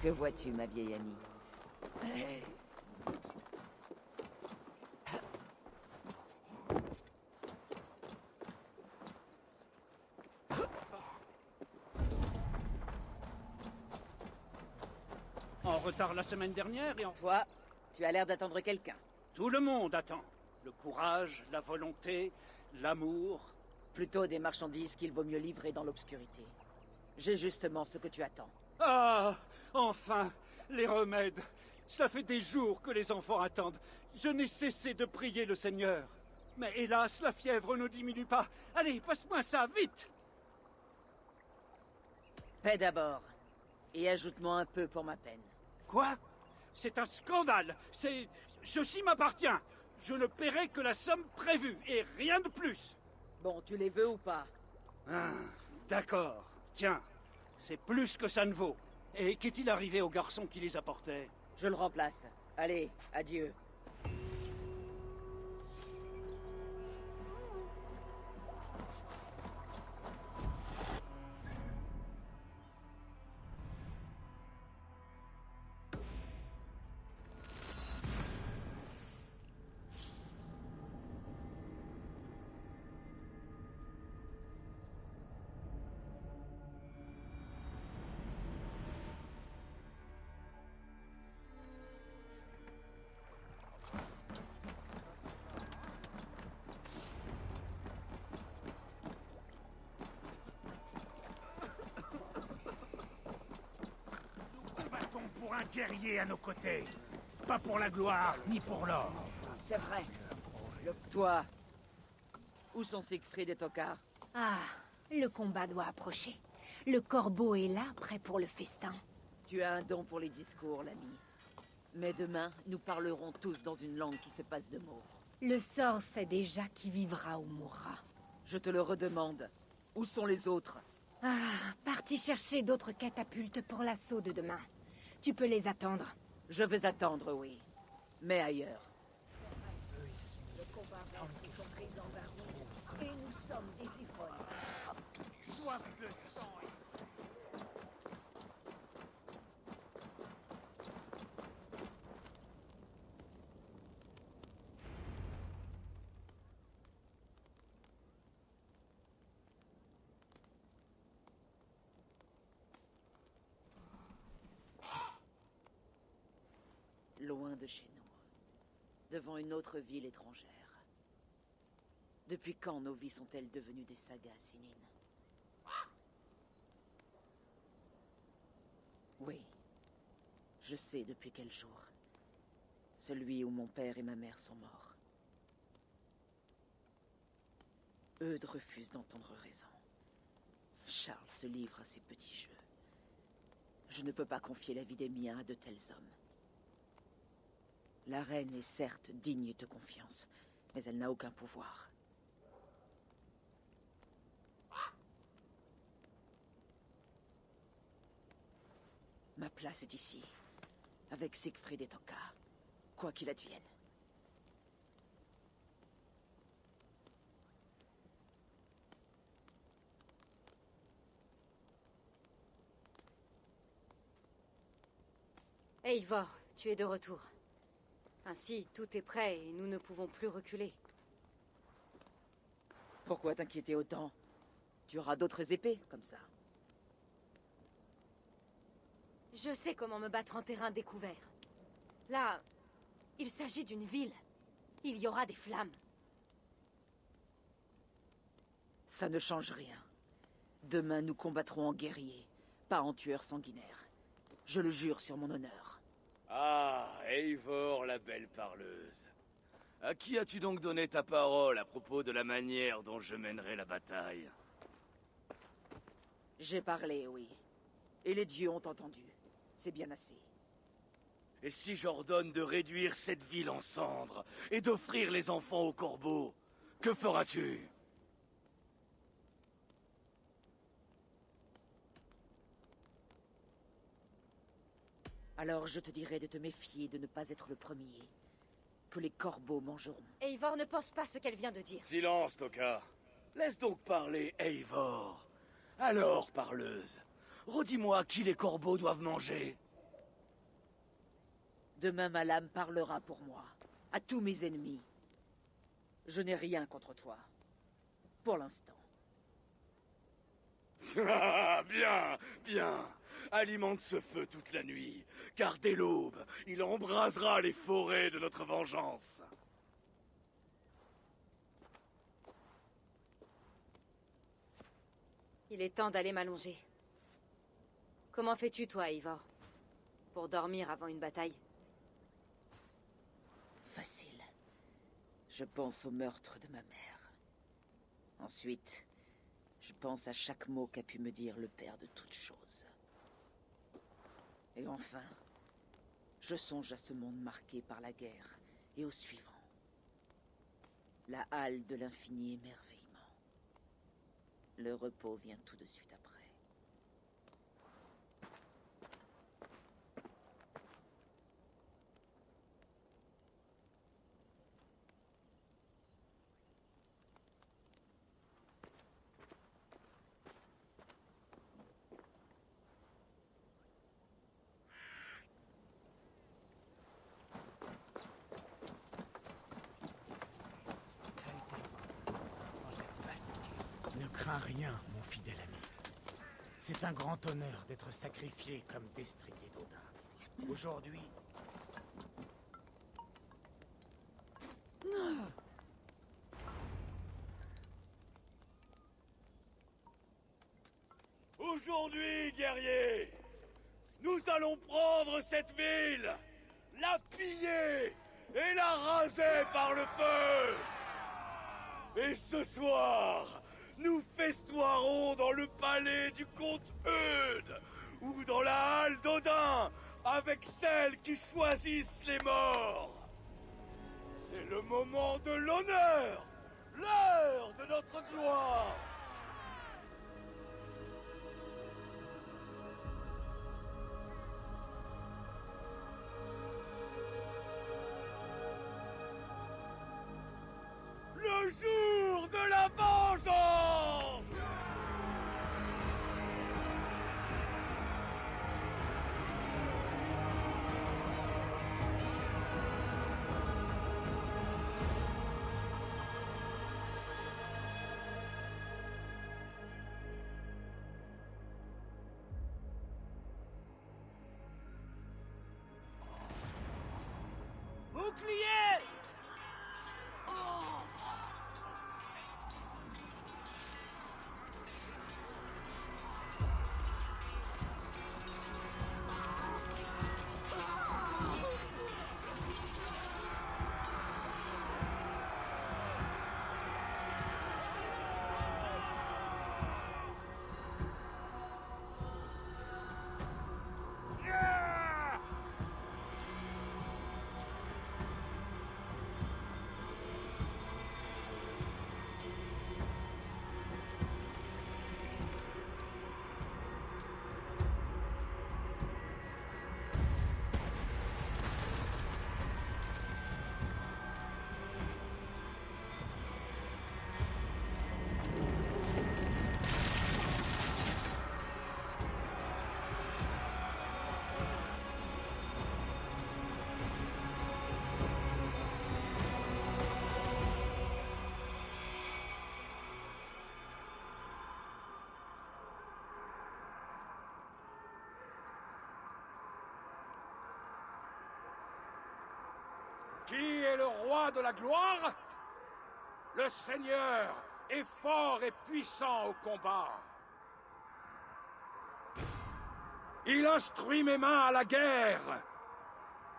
Que vois-tu, ma vieille amie? En retard la semaine dernière et en... Toi, tu as l'air d'attendre quelqu'un. Tout le monde attend. Le courage, la volonté, l'amour. Plutôt des marchandises qu'il vaut mieux livrer dans l'obscurité. J'ai justement ce que tu attends. Ah, enfin, les remèdes. Cela fait des jours que les enfants attendent. Je n'ai cessé de prier le Seigneur. Mais hélas, la fièvre ne diminue pas. Allez, passe-moi ça, vite! Paix d'abord. Et ajoute-moi un peu pour ma peine. Quoi? C'est un scandale. Ceci m'appartient. Je ne paierai que la somme prévue, et rien de plus. Bon, tu les veux ou pas? Ah, d'accord. Tiens, c'est plus que ça ne vaut. Et qu'est-il arrivé au garçon qui les apportait? Je le remplace. Allez, adieu. Combattons pour un guerrier à nos côtés. Pas pour la gloire, ni pour l'or. C'est vrai. Toi, où sont Siegfried et Tokar? Ah, le combat doit approcher. Le corbeau est là, prêt pour le festin. Tu as un don pour les discours, l'ami. Mais demain, nous parlerons tous dans une langue qui se passe de mots. Le sort sait déjà qui vivra ou mourra. Je te le redemande. Où sont les autres? Ah, parti chercher d'autres catapultes pour l'assaut de demain. Tu peux les attendre. Je vais attendre, oui. Mais ailleurs. Et nous sommes des ivrognes. Soif de sang. Loin de chez nous. Devant une autre ville étrangère. Depuis quand nos vies sont-elles devenues des sagas, Sinine? Oui. Je sais depuis quel jour. Celui où mon père et ma mère sont morts. Eudes refuse d'entendre raison. Charles se livre à ses petits jeux. Je ne peux pas confier la vie des miens à de tels hommes. La reine est certes digne de confiance, mais elle n'a aucun pouvoir. Ma place est ici, avec Siegfried et Tokar, quoi qu'il advienne. Eivor, tu es de retour. Ainsi, tout est prêt et nous ne pouvons plus reculer. Pourquoi t'inquiéter autant? Tu auras d'autres épées, comme ça. Je sais comment me battre en terrain découvert. Là, il s'agit d'une ville. Il y aura des flammes. Ça ne change rien. Demain, nous combattrons en guerriers, pas en tueurs sanguinaires. Je le jure sur mon honneur. Ah, Eivor, la belle parleuse. À qui as-tu donc donné ta parole à propos de la manière dont je mènerai la bataille? J'ai parlé, oui. Et les dieux ont entendu. C'est bien assez. Et si j'ordonne de réduire cette ville en cendres et d'offrir les enfants aux corbeaux, que feras-tu? Alors je te dirai de te méfier de ne pas être le premier. Que les corbeaux mangeront. Eivor ne pense pas ce qu'elle vient de dire. Silence, Toka. Laisse donc parler Eivor. Alors, parleuse, redis-moi qui les corbeaux doivent manger. Demain, ma lame parlera pour moi, à tous mes ennemis. Je n'ai rien contre toi. Pour l'instant. Ah, bien, bien. Alimente ce feu toute la nuit, car dès l'aube, il embrasera les forêts de notre vengeance. Il est temps d'aller m'allonger. Comment fais-tu, toi, Ivor? Pour dormir avant une bataille? Facile. Je pense au meurtre de ma mère. Ensuite, je pense à chaque mot qu'a pu me dire le père de toutes choses. Et enfin, je songe à ce monde marqué par la guerre et au suivant. La halle de l'infini émerveillement. Le repos vient tout de suite après. Ne crains rien, mon fidèle ami. C'est un grand honneur d'être sacrifié comme destrier d'Odin. Aujourd'hui, Aujourd'hui, guerriers, nous allons prendre cette ville, la piller et la raser par le feu. Et ce soir, nous festoierons dans le palais du comte Eudes ou dans la halle d'Odin avec celles qui choisissent les morts. C'est le moment de l'honneur, l'heure de notre gloire. Le jour de la vengeance! Bouclier! Qui est le roi de la gloire? Le Seigneur est fort et puissant au combat. Il instruit mes mains à la guerre,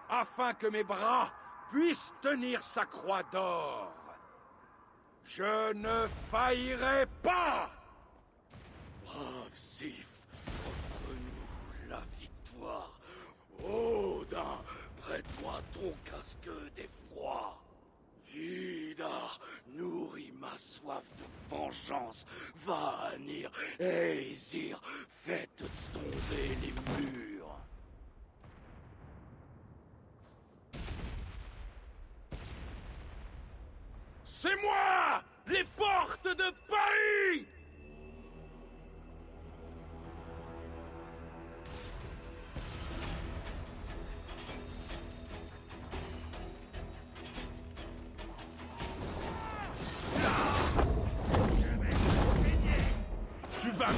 afin que mes bras puissent tenir sa croix d'or. Je ne faillirai pas! Brave Sif, offre-nous la victoire. Odin, prête-moi ton casque d'effroi. Vidar, nourris ma soif de vengeance. Vanir, Aesir, faites tomber les murs. C'est moi, les portes de Paris!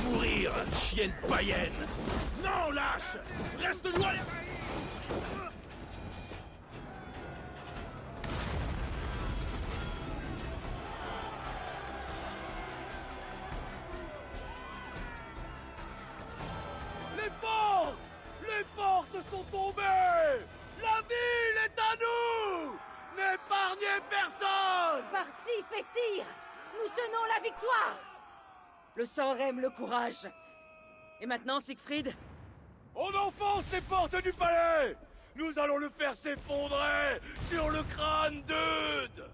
mourir, chienne païenne! Non, lâche! Reste loin! Les portes! Les portes sont tombées! La ville est à nous! N'épargnez personne! Farsi fait tir! Nous tenons la victoire! Le sang aime le courage. Et maintenant, Siegfried? On enfonce les portes du palais! Nous allons le faire s'effondrer sur le crâne d'Eudes!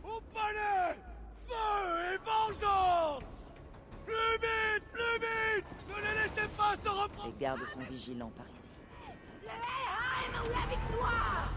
Au palais! Feu et vengeance! Plus vite! Plus vite! Ne les laissez pas se reprendre! Les gardes sont vigilants par ici. Le Helheim ou la victoire!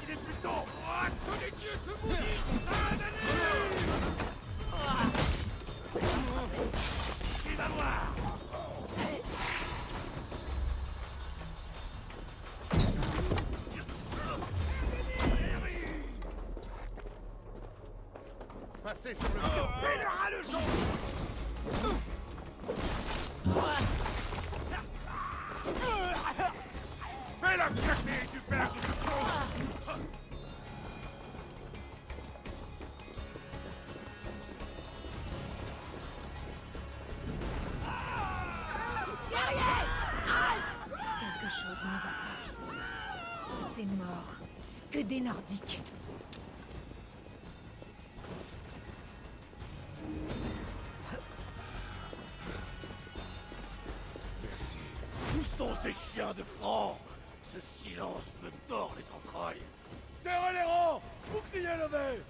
Il est plus tôt! Que les dieux se maudissent! Qui va voir? Passez sur le mur. Pèlera le jour! Fais la fierté du père du Quelque chose ne va pas ici. Tous ces morts. Que des Nordiques. Où sont ces chiens de franc? Ce silence me tord les entrailles. Serrez les rangs! Bouclier levé!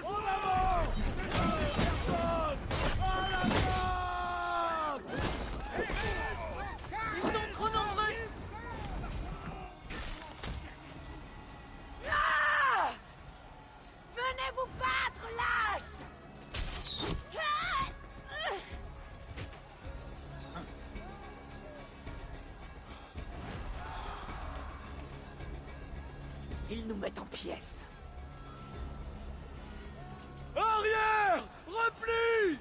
En avant! Personne! À la droite! Ils sont trop nombreux! Venez vous battre, lâche! Ils nous mettent en pièces. Arrière! Repli!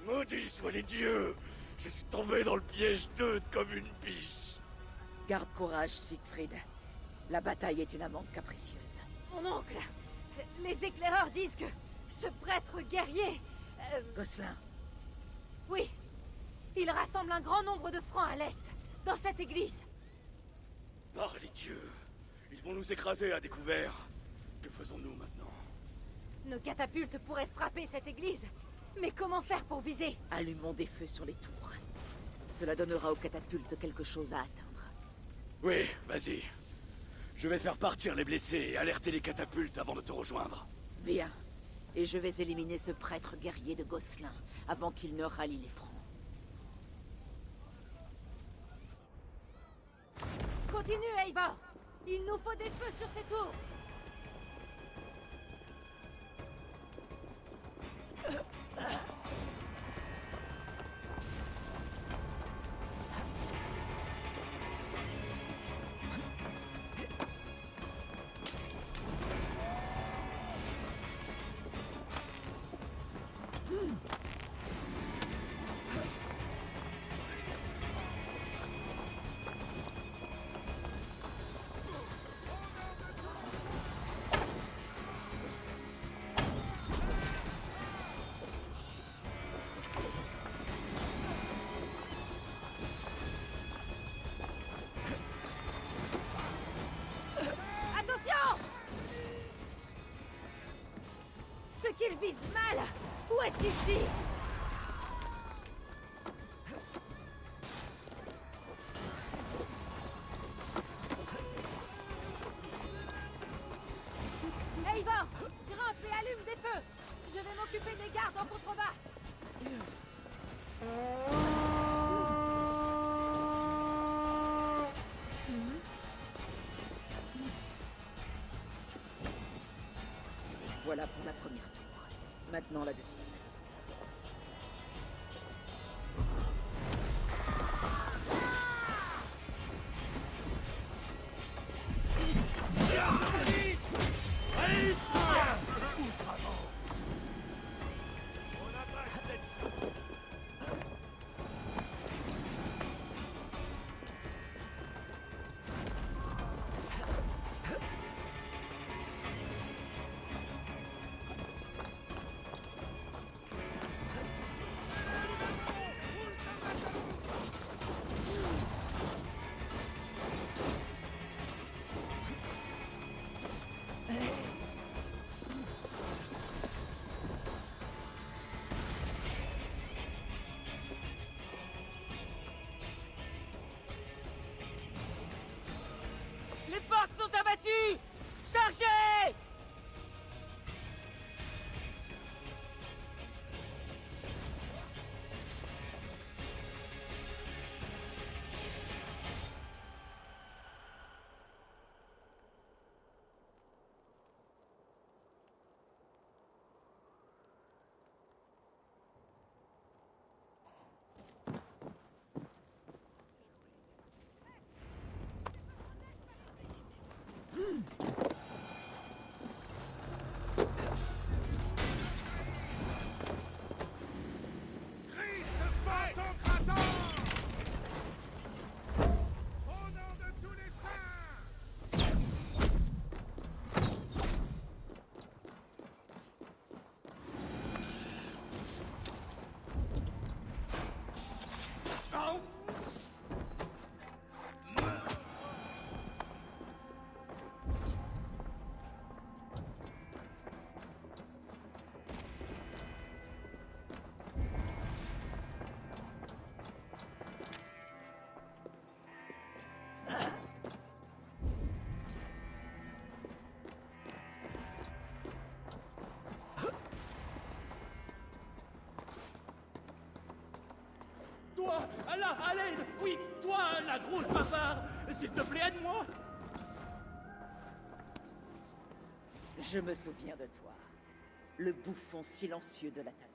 Maudits soient les dieux! Je suis tombé dans le piège d'Eudes comme une biche! Garde courage, Siegfried. La bataille est une amante capricieuse. Mon oncle, les éclaireurs disent que ce prêtre guerrier... Gosselin, oui, il rassemble un grand nombre de francs à l'est, dans cette église. Par les dieux! Ils vont nous écraser à découvert! Que faisons-nous maintenant? Nos catapultes pourraient frapper cette église. Mais comment faire pour viser? allumons des feux sur les tours. Cela donnera aux catapultes quelque chose à atteindre. Oui, vas-y. Je vais faire partir les blessés et alerter les catapultes avant de te rejoindre. Bien. Et je vais éliminer ce prêtre guerrier de Gosselin avant qu'il ne rallie les francs. Continue, Eivor. Il nous faut des feux sur ces tours. vise mal. Où est-ce qu'il tire? Eivor, grimpe et allume des feux. Je vais m'occuper des gardes en contrebas. Voilà pour la première tour. Maintenant la deuxième. Les portes sont abattues! Chargez! Toi, là, à l'aide! Oui, toi, la grosse bavarde! S'il te plaît, aide-moi! Je me souviens de toi. Le bouffon silencieux de la taverne.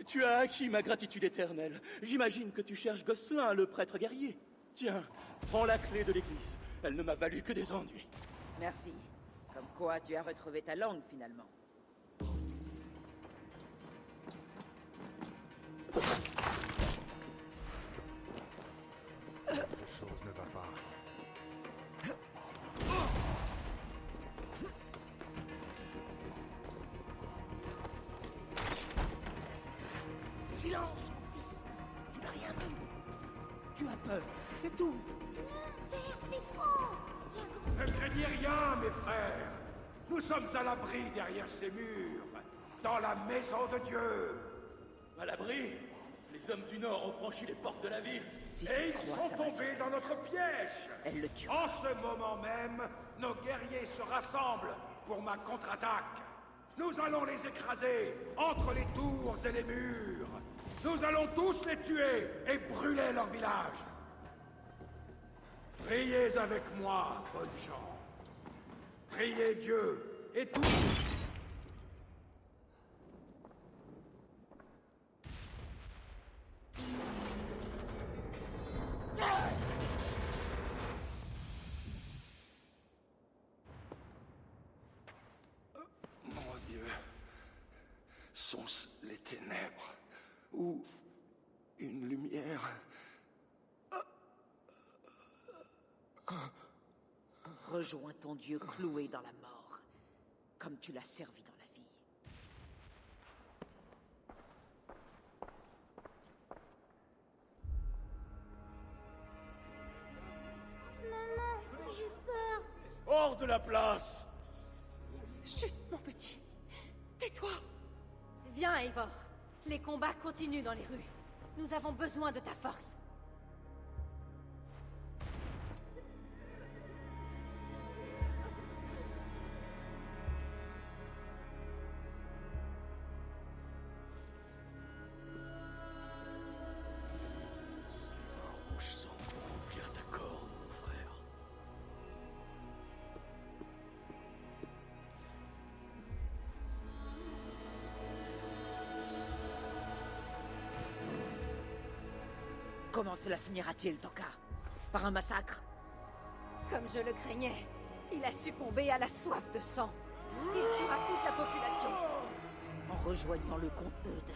Tu as acquis ma gratitude éternelle. J'imagine que tu cherches Gosselin, le prêtre guerrier. Tiens, prends la clé de l'église. Elle ne m'a valu que des ennuis. Merci. Comme quoi, tu as retrouvé ta langue, finalement. Quelque chose ne va pas. Silence, mon fils. Tu n'as rien vu. Tu as peur, c'est tout. Père, c'est faux! Ne craignez rien, mes frères. Nous sommes à l'abri derrière ces murs, dans la maison de Dieu. À l'abri, les hommes du Nord ont franchi les portes de la ville. Si Et cette ils croix sont s'abat sur tombés dans notre piège. elle le tue. En ce moment même, nos guerriers se rassemblent pour ma contre-attaque. Nous allons les écraser entre les tours et les murs. Nous allons tous les tuer et brûler leur village. Priez avec moi, bonnes gens. Priez Dieu et tout. Mon Dieu, sont-ce les ténèbres ou une lumière? Rejoins ton Dieu cloué dans la mort, comme tu l'as servi dans la vie. Maman, j'ai peur. Hors de la place! Chut, mon petit. Tais-toi. Viens, Eivor. Les combats continuent dans les rues. Nous avons besoin de ta force. Rouge sang pour remplir ta corne, mon frère. Comment cela finira-t-il, Toka? Par un massacre? Comme je le craignais, il a succombé à la soif de sang. Il tuera toute la population. En rejoignant le comte Eudes,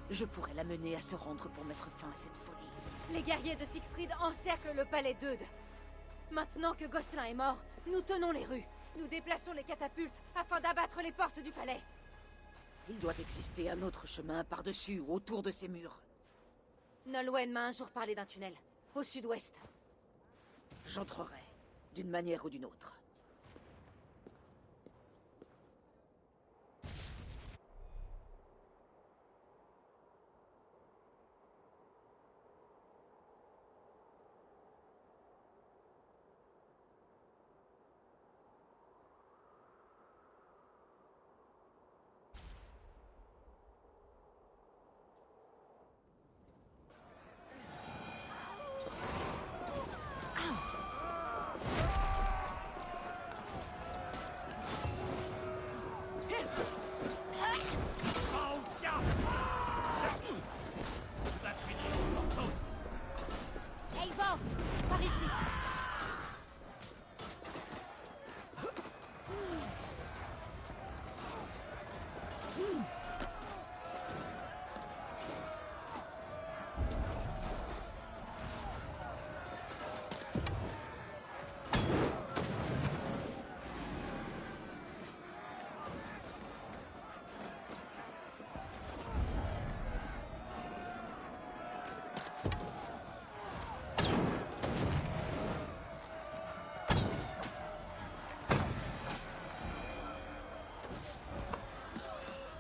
je pourrais l'amener à se rendre pour mettre fin à cette folie. Les guerriers de Siegfried encerclent le palais d'Eudes. Maintenant que Gosselin est mort, nous tenons les rues. Nous déplaçons les catapultes afin d'abattre les portes du palais. Il doit exister un autre chemin par-dessus ou autour de ces murs. Nolwenn m'a un jour parlé d'un tunnel, au sud-ouest. J'entrerai, d'une manière ou d'une autre. Eivor, par ici.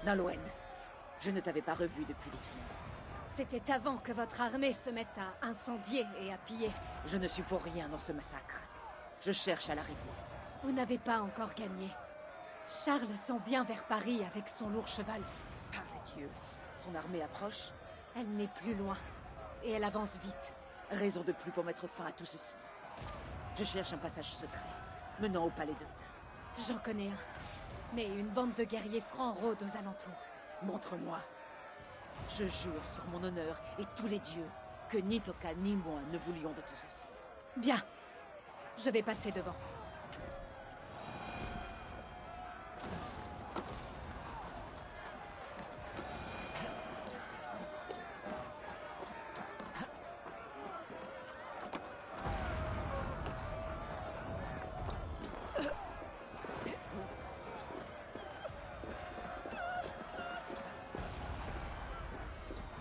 Nolwenn, je ne t'avais pas revu depuis les tunnels. C'était avant que votre armée se mette à incendier et à piller. Je ne suis pour rien dans ce massacre. Je cherche à l'arrêter. Vous n'avez pas encore gagné. Charles s'en vient vers Paris avec son lourd cheval. Par les dieux, son armée approche. Elle n'est plus loin. Et elle avance vite. Raison de plus pour mettre fin à tout ceci. Je cherche un passage secret, menant au palais d'Eudes. J'en connais un. Mais une bande de guerriers francs rôde aux alentours. Montre-moi. Je jure sur mon honneur et tous les dieux que ni Toka ni moi ne voulions de tout ceci. Bien. Je vais passer devant.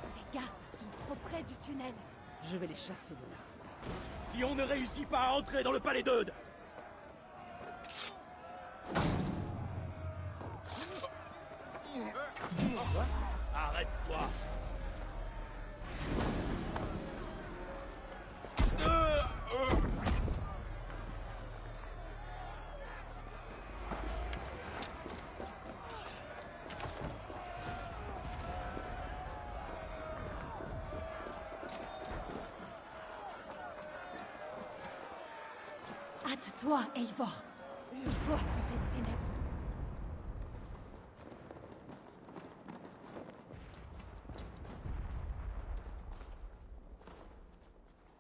Ces gardes sont trop près du tunnel. Je vais les chasser de là. Si on ne réussit pas à entrer dans le palais d'Eudes, arrête-toi. Hâte-toi, Eivor. Il faut affronter les ténèbres.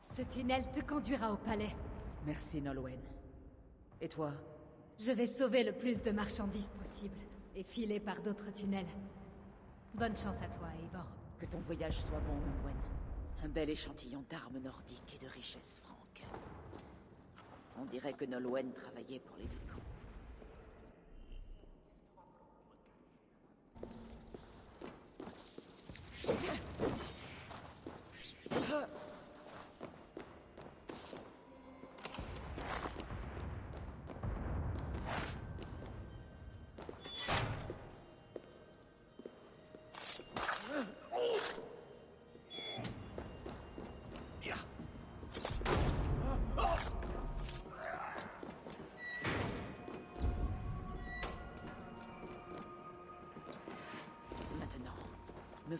Ce tunnel te conduira au palais. Merci, Nolwenn. Et toi? Je vais sauver le plus de marchandises possible et filer par d'autres tunnels. Bonne chance à toi, Eivor. Que ton voyage soit bon, Nolwenn. Un bel échantillon d'armes nordiques et de richesses franques. On dirait que Nolwenn travaillait pour les deux camps.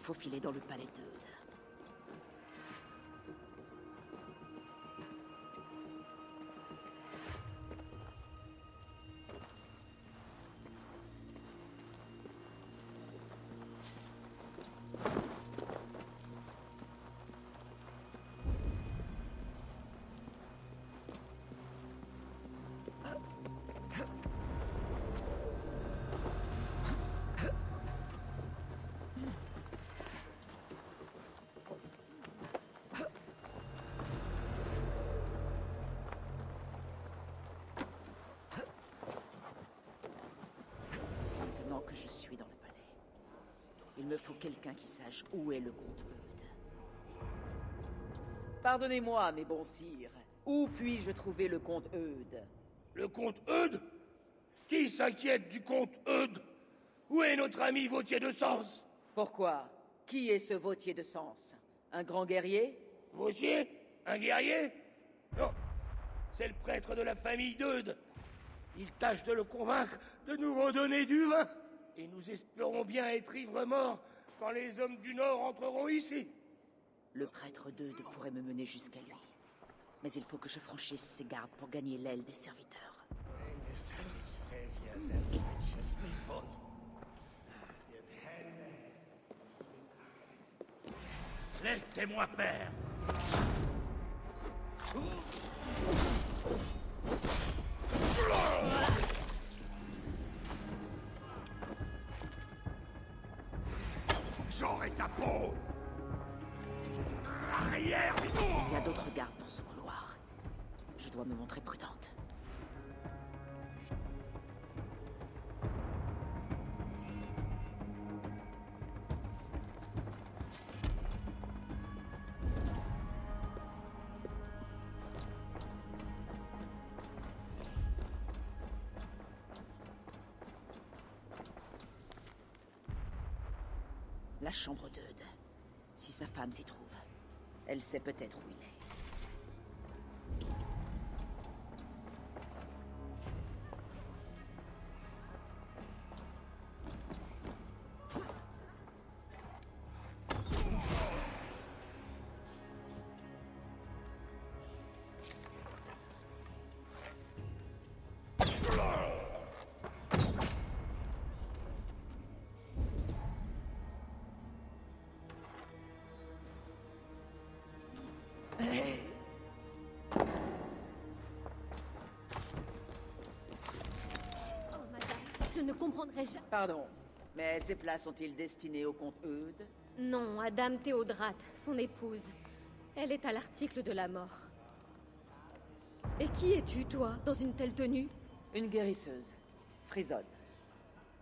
faufiler dans le palais d'Eude. Maintenant que je suis dans le palais, il me faut quelqu'un qui sache où est le comte Eudes. Pardonnez-moi, mes bons sires. Où puis-je trouver le comte Eudes? Le comte Eudes? Qui s'inquiète du comte Eudes? Où est notre ami Vautier de Sens? Pourquoi? Qui est ce Vautier de Sens? Un grand guerrier? Vautier? Un guerrier? Non, c'est le prêtre de la famille d'Eudes. Il tâche de le convaincre de nous redonner du vin. Et nous espérons bien être ivres morts quand les hommes du Nord entreront ici. Le prêtre d'Eudes pourrait me mener jusqu'à lui. Mais il faut que je franchisse ses gardes pour gagner l'aile des serviteurs. Laissez-moi faire. J'aurai ta peau. Arrière. Il y a d'autres gardes dans ce couloir. Je dois me montrer prudente. La chambre d'Eudes. Si sa femme s'y trouve, elle sait peut-être où il est. Oh, madame, je ne comprendrai jamais... Pardon, mais ces plats sont-ils destinés au comte Eudes? Non, à Dame Théodrate, son épouse. Elle est à l'article de la mort. Et qui es-tu, toi, dans une telle tenue? Une guérisseuse, Frisonne.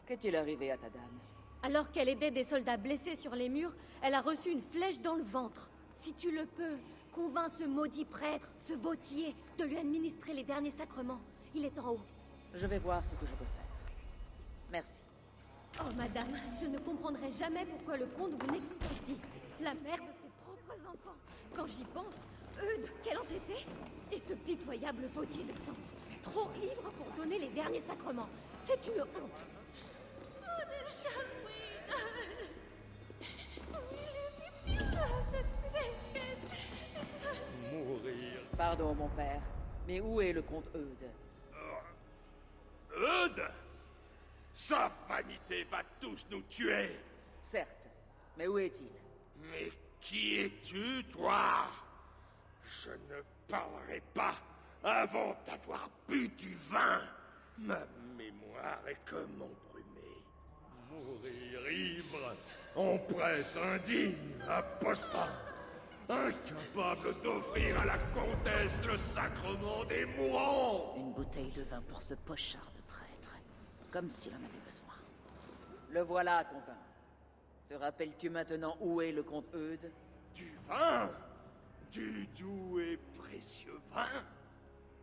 Qu'est-il arrivé à ta dame? Alors qu'elle aidait des soldats blessés sur les murs, elle a reçu une flèche dans le ventre. Si tu le peux, convainc ce maudit prêtre, ce Vautier, de lui administrer les derniers sacrements. Il est en haut. Je vais voir ce que je peux faire. Merci. Oh, madame, je ne comprendrai jamais pourquoi le comte vous néglige ainsi. La mère de ses propres enfants. Quand j'y pense, Eudes, quel entêté! Et ce pitoyable Vautier de Sens, trop ivre pour donner les derniers sacrements. C'est une honte. Mourir. Pardon, mon père, mais où est le comte Eudes? Eudes? Sa vanité va tous nous tuer. Certes, mais où est-il? Mais qui es-tu, toi? Je ne parlerai pas avant d'avoir bu du vin. Ma mémoire est comme embrumée. Mourir ivre, en prêtre indigne, apostat, incapable d'offrir à la comtesse le sacrement des mourants. Une bouteille de vin pour ce pochard de prêtre, comme s'il en avait besoin. Le voilà, ton vin. Te rappelles-tu maintenant où est le comte Eudes? Du vin? Du doux et précieux vin?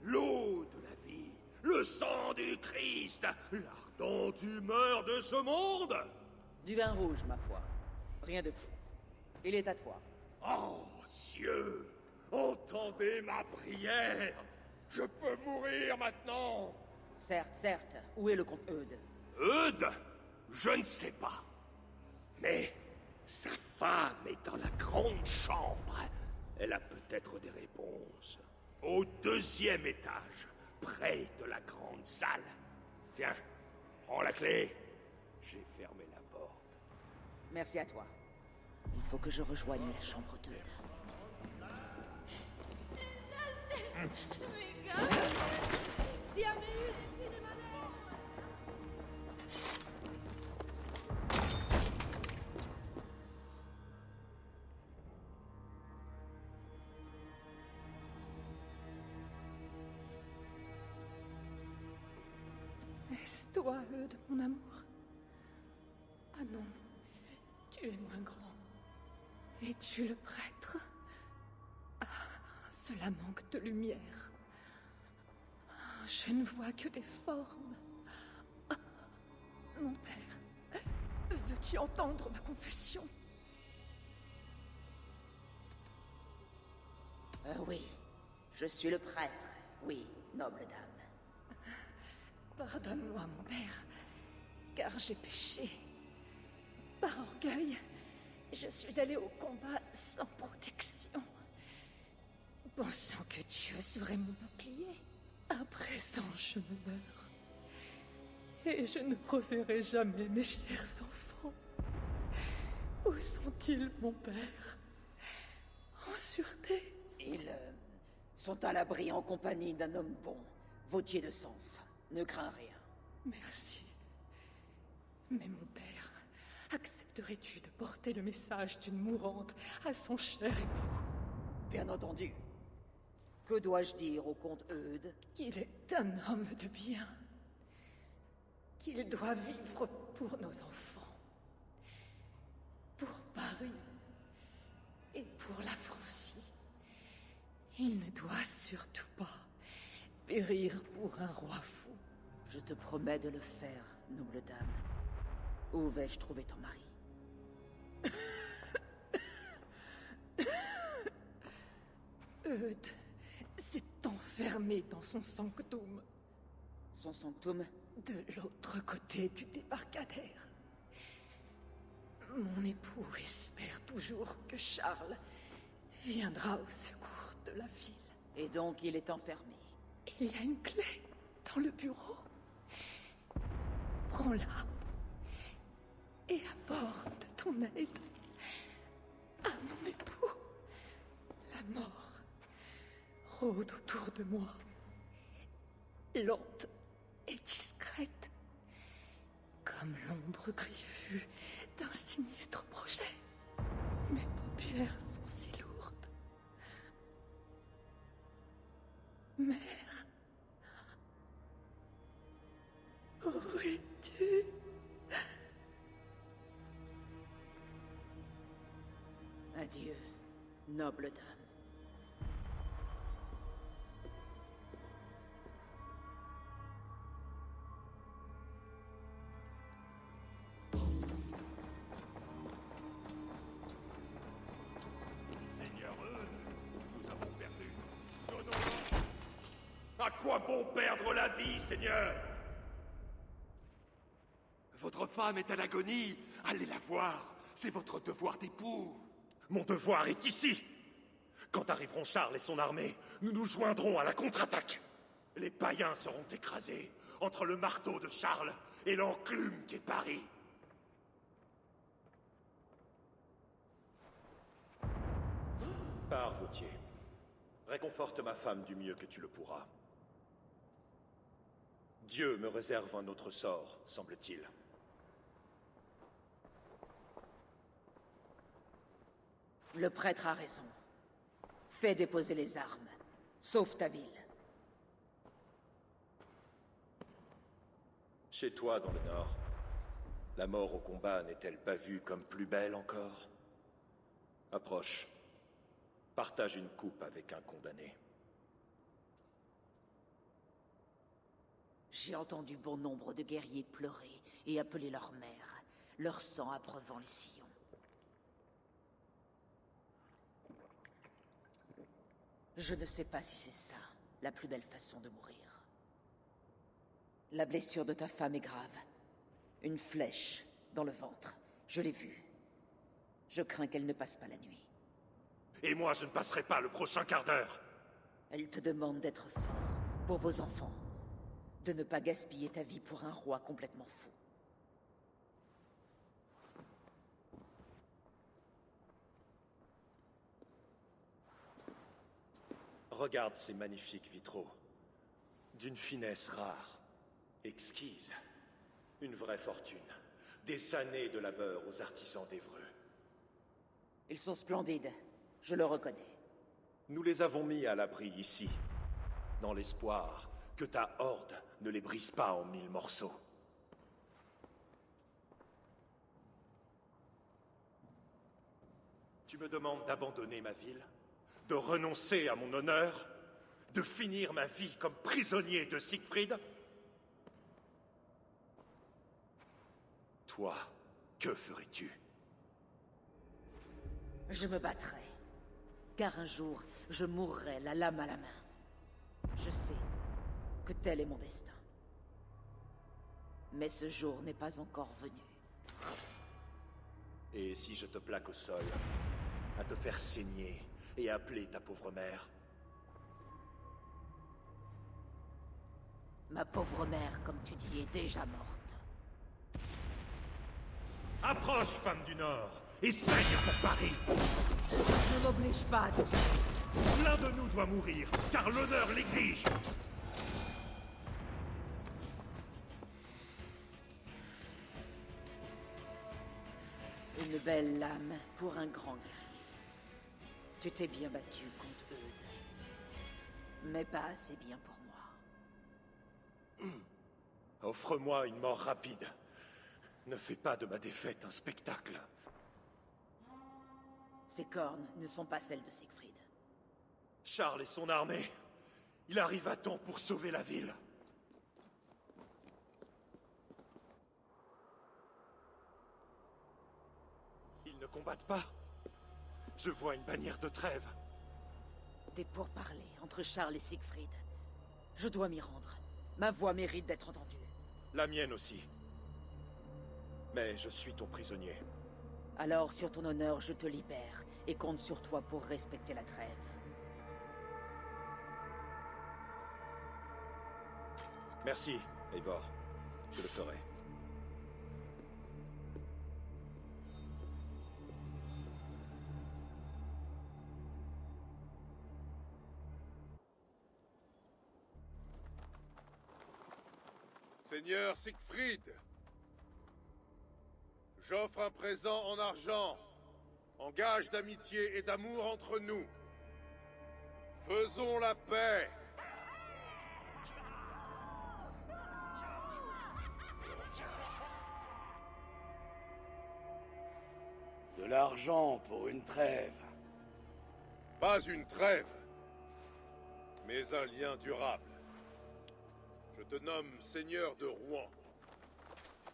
L'eau de la vie, le sang du Christ, l'ardente humeur de ce monde? Du vin rouge, ma foi. Rien de plus. Il est à toi. Oh, cieux, entendez ma prière. Je peux mourir maintenant. Certes, certes. Où est le comte Eudes? Eudes? Je ne sais pas. Mais Sa femme est dans la grande chambre. Elle a peut-être des réponses. Au 2e étage, près de la grande salle. Tiens, prends la clé. J'ai fermé la porte. Merci à toi. Il faut que je rejoigne la chambre d'Eudes. Est-ce toi, Eudes, mon amour? Ah non, tu es moins grand. Es-tu le prêtre? Ah, cela manque de lumière. Ah, je ne vois que des formes. Ah, mon père, veux-tu entendre ma confession? Oui, je suis le prêtre. Oui, noble dame. Pardonne-moi, mon père, car j'ai péché. Par orgueil, je suis allée au combat sans protection, pensant que Dieu serait mon bouclier. À présent, je me meurs. Et je ne reverrai jamais mes chers enfants. Où sont-ils, mon père? En sûreté? Ils sont à l'abri en compagnie d'un homme bon, Vautier de Sens. Ne crains rien. Merci. Mais mon père, accepterais-tu de porter le message d'une mourante à son cher époux? Bien entendu. Que dois-je dire au comte Eudes? Qu'il est un homme de bien. Qu'il doit vivre pour nos enfants. Pour Paris. Et pour la Francie. Il ne doit surtout pas périr pour un roi fou. Je te promets de le faire, noble dame. Où vais-je trouver ton mari? Eudes s'est enfermé dans son sanctum. Son sanctum? De l'autre côté du débarcadère. Mon époux espère toujours que Charles viendra au secours de la ville. Et donc il est enfermé. Il y a une clé dans le bureau. Prends-la et apporte ton aide à mon époux. La mort rôde autour de moi, lente et discrète, comme l'ombre griffue d'un sinistre projet. Mes paupières sont si lourdes. Mère, où es-tu? Adieu, noble dame. Seigneur Eudes, nous avons perdu. À quoi bon perdre la vie, Seigneur? Votre femme est à l'agonie. Allez la voir. C'est votre devoir d'époux. Mon devoir est ici. Quand arriveront Charles et son armée, nous nous joindrons à la contre-attaque. Les païens seront écrasés entre le marteau de Charles et l'enclume qu'est Paris. Pars, Vautier. Réconforte ma femme du mieux que tu le pourras. Dieu me réserve un autre sort, semble-t-il. Le prêtre a raison. Fais déposer les armes. Sauve ta ville. Chez toi, dans le Nord, la mort au combat n'est-elle pas vue comme plus belle encore? Approche. Partage une coupe avec un condamné. J'ai entendu bon nombre de guerriers pleurer et appeler leur mère, leur sang abreuvant les sillons. Je ne sais pas si c'est ça, la plus belle façon de mourir. La blessure de ta femme est grave. Une flèche dans le ventre, je l'ai vue. Je crains qu'elle ne passe pas la nuit. Et moi, je ne passerai pas le prochain quart d'heure. Elle te demande d'être fort, pour vos enfants. De ne pas gaspiller ta vie pour un roi complètement fou. Regarde ces magnifiques vitraux. D'une finesse rare, exquise. Une vraie fortune. Des années de labeur aux artisans d'Évreux. Ils sont splendides, je le reconnais. Nous les avons mis à l'abri ici, dans l'espoir que ta horde ne les brise pas en 1000 morceaux. Tu me demandes d'abandonner ma ville, de renoncer à mon honneur, de finir ma vie comme prisonnier de Siegfried? Toi, que ferais-tu? Je me battrai. Car un jour, je mourrai la lame à la main. Je sais que tel est mon destin. Mais ce jour n'est pas encore venu. Et si je te plaque au sol, à te faire saigner et appeler ta pauvre mère? Ma pauvre mère, comme tu dis, est déjà morte. Approche, femme du Nord, et saigne pour Paris! Ne m'oblige pas à te tuer. L'un de nous doit mourir, car l'honneur l'exige! Une belle lame pour un grand guerrier. Tu t'es bien battu contre Eudes. Mais pas assez bien pour moi. Offre-moi une mort rapide. Ne fais pas de ma défaite un spectacle. Ces cornes ne sont pas celles de Siegfried. Charles et son armée. Il arrive à temps pour sauver la ville. Ils ne combattent pas. Je vois une bannière de trêve. Des pourparlers entre Charles et Siegfried. Je dois m'y rendre. Ma voix mérite d'être entendue. La mienne aussi. Mais je suis ton prisonnier. Alors, sur ton honneur, je te libère et compte sur toi pour respecter la trêve. Merci, Eivor. Je le ferai. Seigneur Siegfried, j'offre un présent en argent, en gage d'amitié et d'amour entre nous. Faisons la paix. De l'argent pour une trêve. Pas une trêve, mais un lien durable. Je te nomme seigneur de Rouen,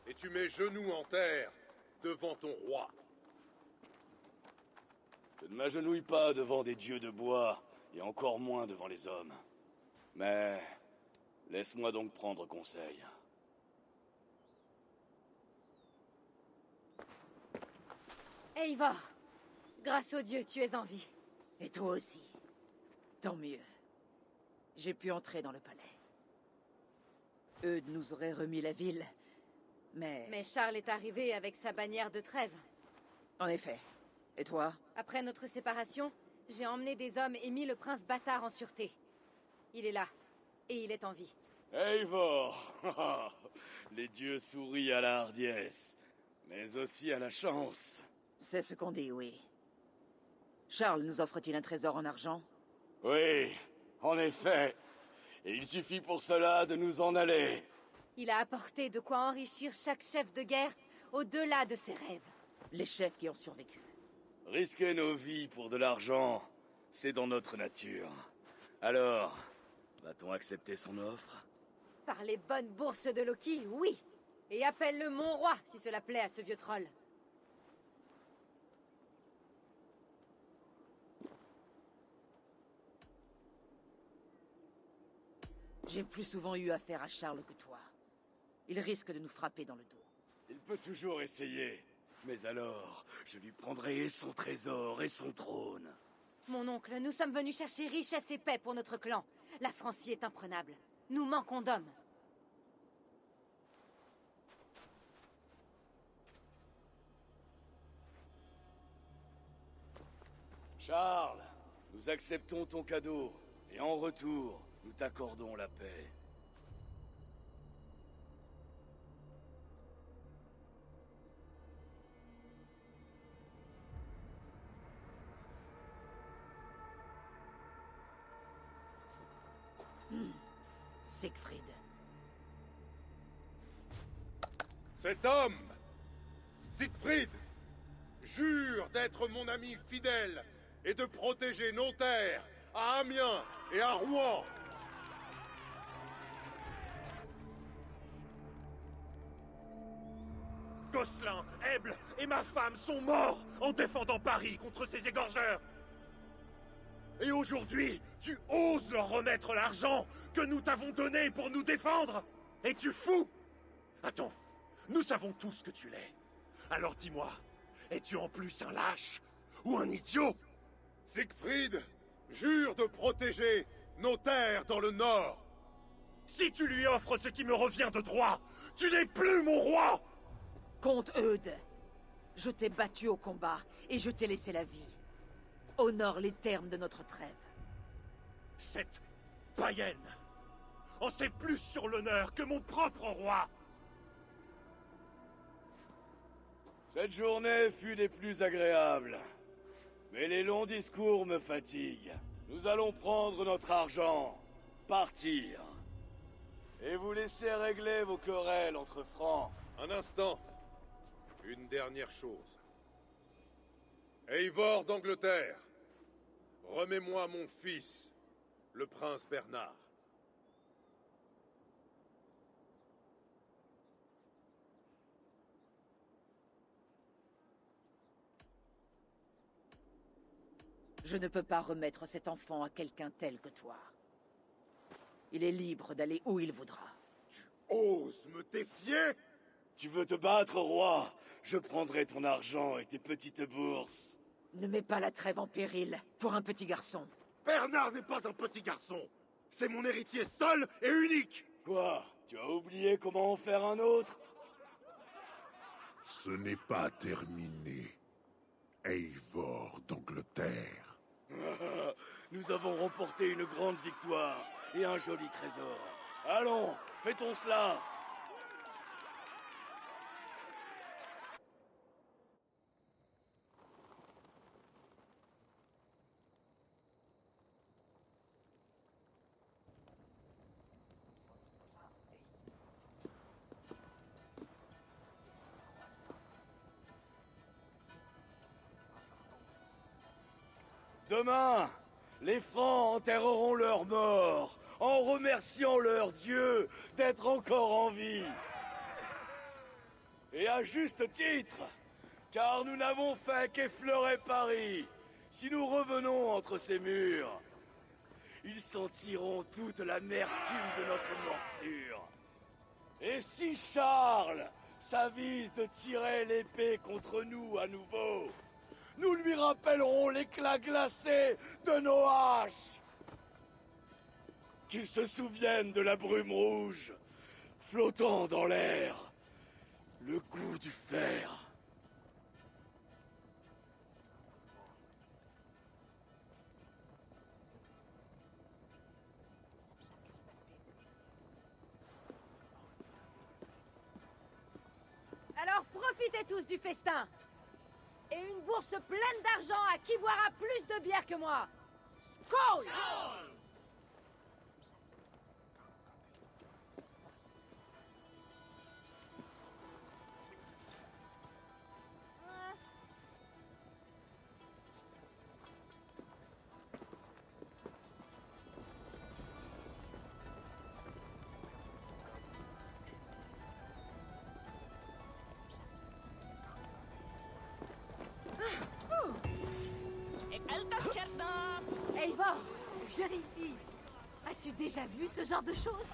et tu mets genoux en terre devant ton roi. Je ne m'agenouille pas devant des dieux de bois, et encore moins devant les hommes. Mais laisse-moi donc prendre conseil. Eivor, grâce au dieu, tu es en vie. Et toi aussi. Tant mieux. J'ai pu entrer dans le palais. Eudes nous aurait remis la ville, mais... Mais Charles est arrivé avec sa bannière de trêve. En effet. Et toi? Après notre séparation, j'ai emmené des hommes et mis le prince bâtard en sûreté. Il est là, et il est en vie. Eivor! Les dieux sourient à la hardiesse, mais aussi à la chance. C'est ce qu'on dit, oui. Charles nous offre-t-il un trésor en argent? Oui, en effet. Et il suffit pour cela de nous en aller. Il a apporté de quoi enrichir chaque chef de guerre au-delà de ses rêves. Les chefs qui ont survécu. Risquer nos vies pour de l'argent, c'est dans notre nature. Alors, va-t-on accepter son offre? Par les bonnes bourses de Loki, oui. Et appelle-le mon roi, si cela plaît à ce vieux troll. J'ai plus souvent eu affaire à Charles que toi. Il risque de nous frapper dans le dos. Il peut toujours essayer. Mais alors, je lui prendrai son trésor et son trône. Mon oncle, nous sommes venus chercher richesse et paix pour notre clan. La Francie est imprenable. Nous manquons d'hommes. Charles, nous acceptons ton cadeau, et en retour, nous t'accordons la paix. Siegfried. Cet homme, Siegfried, jure d'être mon ami fidèle et de protéger nos terres à Amiens et à Rouen. Gosselin, Eble et ma femme sont morts en défendant Paris contre ces égorgeurs. Et aujourd'hui, tu oses leur remettre l'argent que nous t'avons donné pour nous défendre? Es-tu fou? Attends, nous savons tous que tu l'es. Alors dis-moi, es-tu en plus un lâche ou un idiot? Siegfried jure de protéger nos terres dans le nord. Si tu lui offres ce qui me revient de droit, tu n'es plus mon roi! Comte Eudes, je t'ai battu au combat et je t'ai laissé la vie. Honore les termes de notre trêve. Cette païenne en sait plus sur l'honneur que mon propre roi. Cette journée fut des plus agréables. Mais les longs discours me fatiguent. Nous allons prendre notre argent, partir, et vous laisser régler vos querelles entre francs. Un instant. Une dernière chose. Eivor d'Angleterre, remets-moi mon fils, le prince Bernard. Je ne peux pas remettre cet enfant à quelqu'un tel que toi. Il est libre d'aller où il voudra. Tu oses me défier? Tu veux te battre, roi? Je prendrai ton argent et tes petites bourses. Ne mets pas la trêve en péril pour un petit garçon. Bernard n'est pas un petit garçon. C'est mon héritier seul et unique. Quoi? Tu as oublié comment en faire un autre? Ce n'est pas terminé. Eivor d'Angleterre. Nous avons remporté une grande victoire et un joli trésor. Allons, fêtons cela! Demain, les Francs enterreront leurs morts en remerciant leur Dieu d'être encore en vie. Et à juste titre, car nous n'avons fait qu'effleurer Paris. Si nous revenons entre ces murs, ils sentiront toute l'amertume de notre morsure. Et si Charles s'avise de tirer l'épée contre nous à nouveau, nous lui rappellerons l'éclat glacé de nos haches. Qu'il se souvienne de la brume rouge, flottant dans l'air, le goût du fer. Alors profitez tous du festin. Et une bourse pleine d'argent à qui boira plus de bière que moi. Skål! Eivor, viens ici. As-tu déjà vu ce genre de choses?